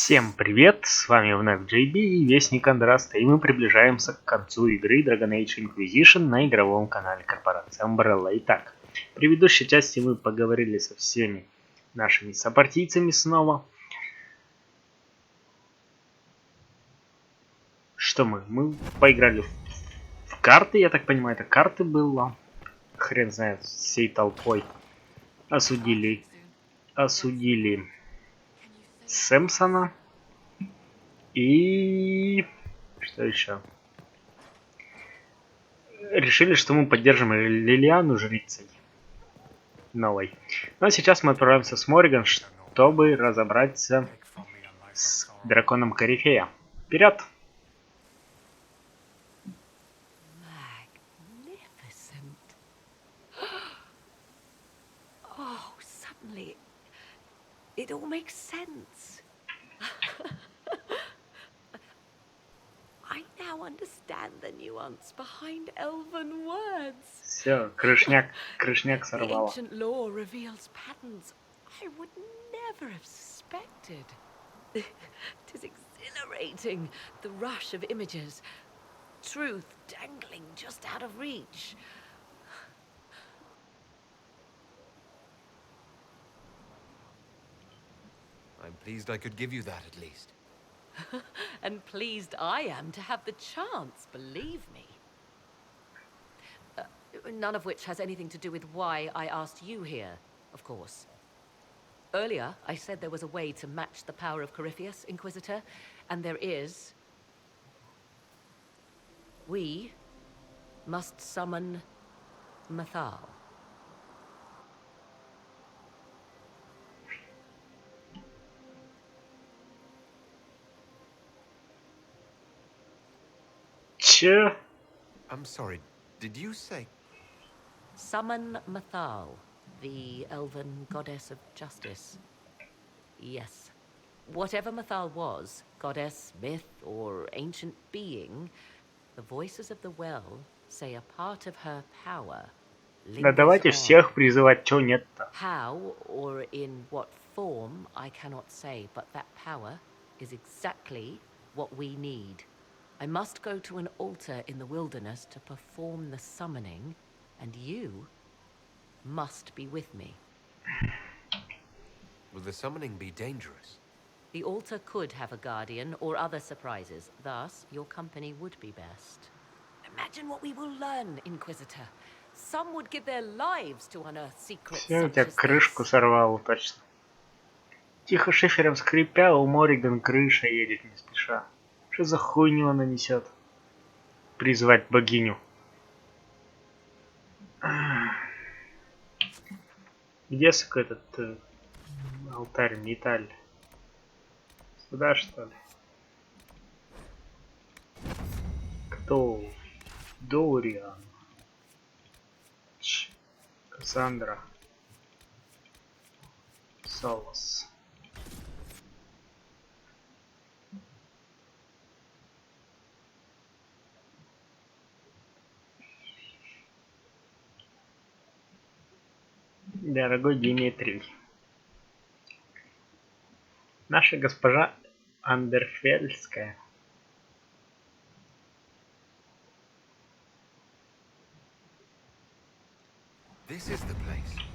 Всем привет, с вами вновь JB и Вестник Андраста, и мы приближаемся к концу игры Dragon Age Inquisition на игровом канале корпорации Umbrella. Итак, в предыдущей части мы поговорили со всеми нашими сопартийцами снова. Что мы? Мы поиграли в карты, я так понимаю, это карты было. Хрен знает, всей толпой осудили Сэмпсона. И что еще? Решили, что мы поддержим Лилиану жрицей новой. Ну а сейчас мы отправляемся с Морриган, чтобы разобраться с драконом Корифея. Вперед! Oh, suddenly it all makes sense. I now understand the nuance behind elven words. Все, крышняк The сорвало. ancient lore reveals patterns I would never have suspected. Tis exhilarating, the rush of images, truth dangling just out of reach. I'm pleased I could give you that at least. And pleased I am to have the chance, believe me. None of which has anything to do with why I asked you here, of course. Earlier, I said there was a way to match the power of Corypheus, Inquisitor, and there is. We must summon Mathal. Че? I'm sorry, did you say? Summon Mathal, the elven goddess of justice. Yes. Whatever Mathal was, goddess, myth, or ancient being, the voices of the well say a part of her power Да lingers давайте on. всех призывать, чего нет-то? How or in what form, I cannot say, but that power is exactly what we need. I must go to an altar in the wilderness to perform the summoning, and you must be with me. Will the summoning be dangerous? The altar could have a guardian or other surprises, thus your company would be best. Imagine what we will learn, Inquisitor. Some would give their lives to unearth secrets Все, у such тебя as крышку this. сорвало точно. Тихо шифером скрипя, у Морриган крыша едет не спеша. Что за хуйню она несет? Призвать богиню. Где этот алтарь, металь? Сюда, что ли? Кто? Дориан. Кассандра. Солос. Дорогой Дмитрий. Наша госпожа Андерфельская. This is the place.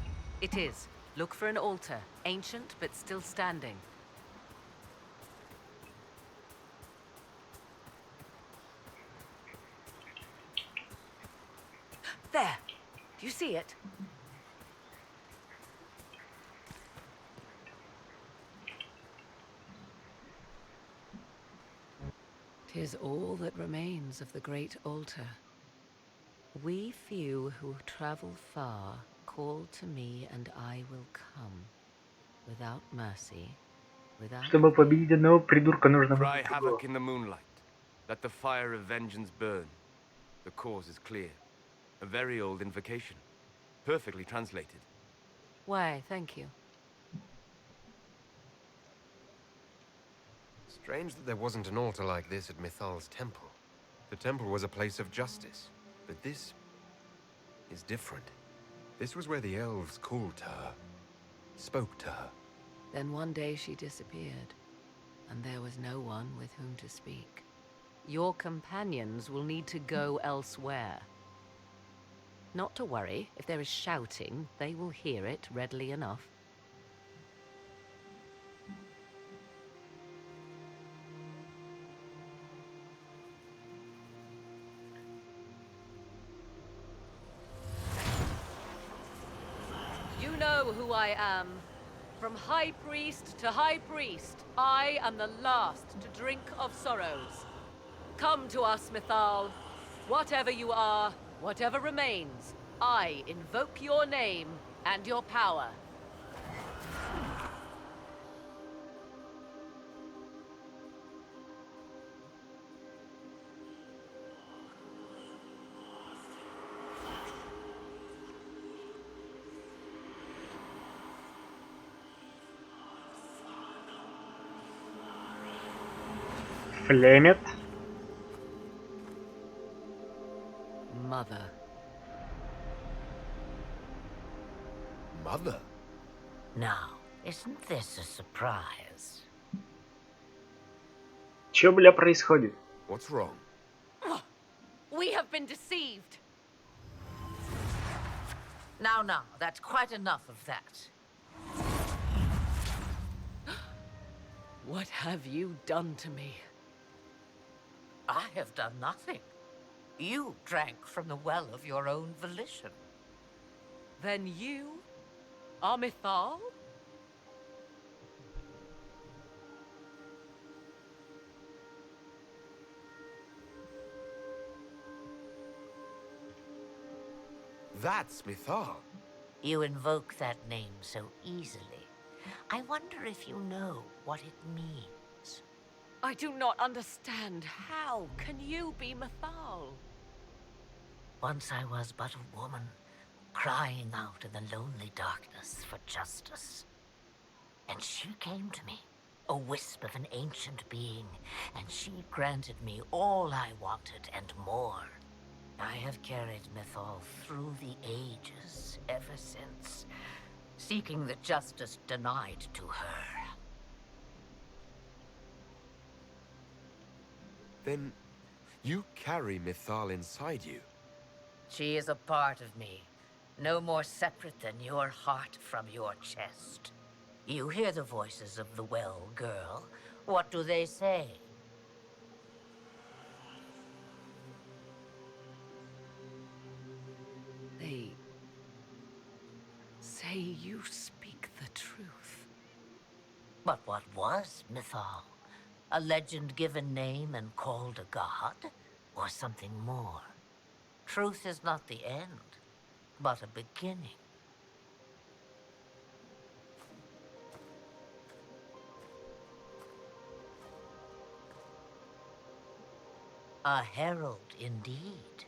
It is. Look for an altar, ancient but still standing. There! Do you see it? Tis all that remains of the great altar. We few who travel far call to me and I will come. Without mercy, without Чтобы победить одного придурка, нужно Cry победить havoc другого. in the moonlight. Let the fire of vengeance burn. The cause is clear. A very old invocation. Perfectly translated. Why, thank you. Strange that there wasn't an altar like this at Mithal's temple. The temple was a place of justice. But this is different. This was where the elves called to her. Spoke to her. Then one day she disappeared. and there was no one with whom to speak. Your companions will need to go elsewhere. Not to worry, if there is shouting, they will hear it readily enough. You know who I am. From High Priest to High Priest, I am the last to drink of sorrows. Come to us, Mythal. Whatever you are, whatever remains, I invoke your name and your power. Флемет. Mother. Mother? Now, isn't this a surprise? Чё, бля, происходит? What's wrong? We have been deceived. Now, that's quite enough of that. What have you done to me? I have done nothing. You drank from the well of your own volition. Then you are Mythal? That's Mythal. You invoke that name so easily. I wonder if you know what it means. I do not understand. How can you be Mythal? Once I was but a woman, crying out in the lonely darkness for justice. And she came to me, a wisp of an ancient being, and she granted me all I wanted and more. I have carried Mythal through the ages ever since, seeking the justice denied to her. Then you carry Mythal inside you. She is a part of me, no more separate than your heart from your chest. You hear the voices of the well, girl. What do they say? They say you speak the truth. But what was Mythal? A legend given name and called a god? Or something more? Truth is not the end, but a beginning. A herald indeed,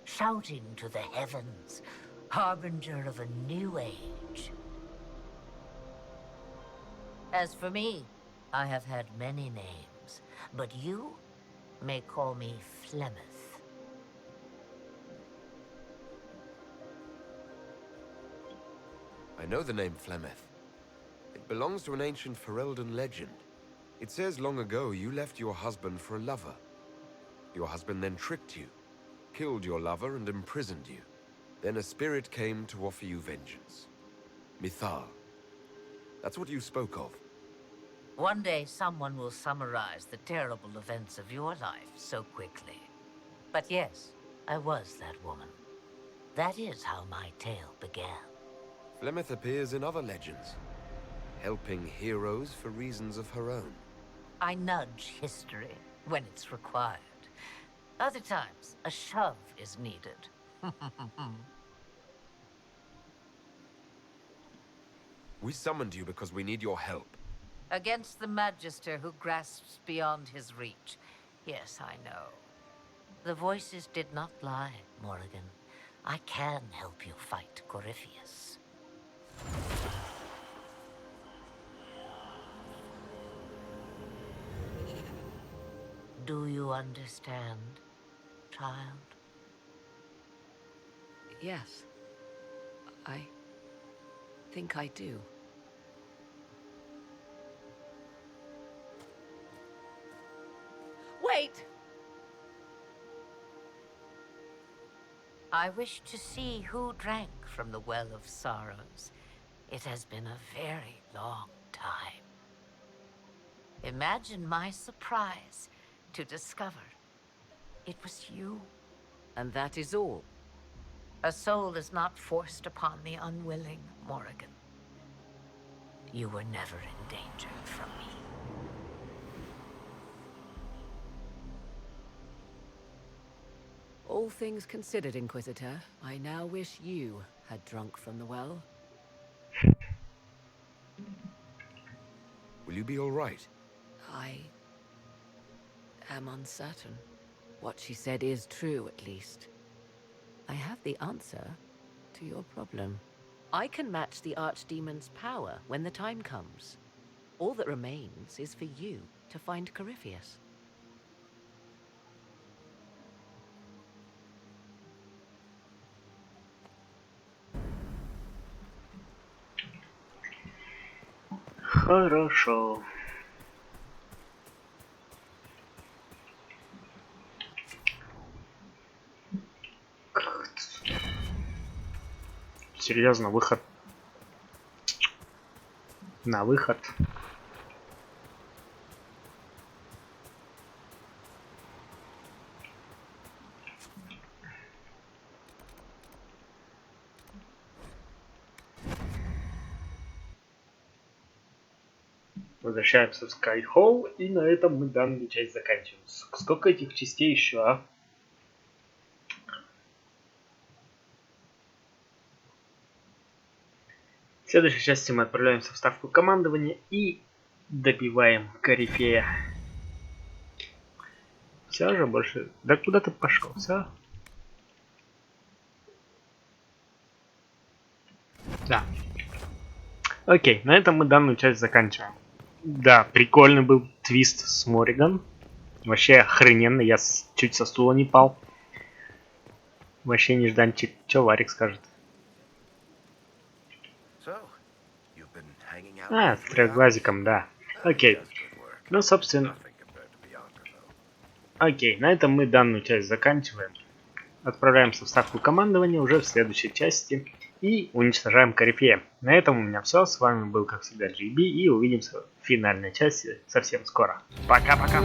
shouting to the heavens, harbinger of a new age. As for me, I have had many names, but you may call me Flemeth. I know the name Flemeth. It belongs to an ancient Ferelden legend. It says long ago you left your husband for a lover. Your husband then tricked you, killed your lover and imprisoned you. Then a spirit came to offer you vengeance. Mythal. That's what you spoke of. One day someone will summarize the terrible events of your life so quickly. But yes, I was that woman. That is how my tale began. Flemeth appears in other legends, helping heroes for reasons of her own. I nudge history when it's required. Other times, a shove is needed. We summoned you because we need your help. Against the Magister who grasps beyond his reach. Yes, I know. The voices did not lie, Morrigan. I can help you fight Corypheus. Do you understand, child? Yes. I think I do. I wish to see who drank from the Well of Sorrows. It has been a very long time. Imagine my surprise to discover it was you. And that is all. A soul is not forced upon the unwilling, Morrigan. You were never in danger from me. All things considered, Inquisitor, I now wish you had drunk from the well. Will you be all right? I am uncertain. What she said is true, at least. I have the answer to your problem. I can match the Archdemon's power when the time comes. All that remains is for you to find Corypheus. Хорошо. Серьезно, выход. На выход. Возвращаемся в Скайхолл, и на этом мы данную часть заканчиваем. Сколько этих частей еще, а? В следующей части мы отправляемся в ставку командования и добиваем Корифея. Все же больше... Да куда ты пошел, все? Да. Окей, на этом мы данную часть заканчиваем. Да, прикольный был твист с Морриган. Вообще охрененно, я чуть со стула не пал. Вообще нежданчик. Че Варик скажет? А, с трехглазиком, да. Окей. Ну, собственно... Окей, на этом мы данную часть заканчиваем. Отправляемся в ставку командования уже в следующей части. И уничтожаем Корифея. На этом у меня все. С вами был, как всегда, JB. И увидимся в финальной части совсем скоро. Пока-пока.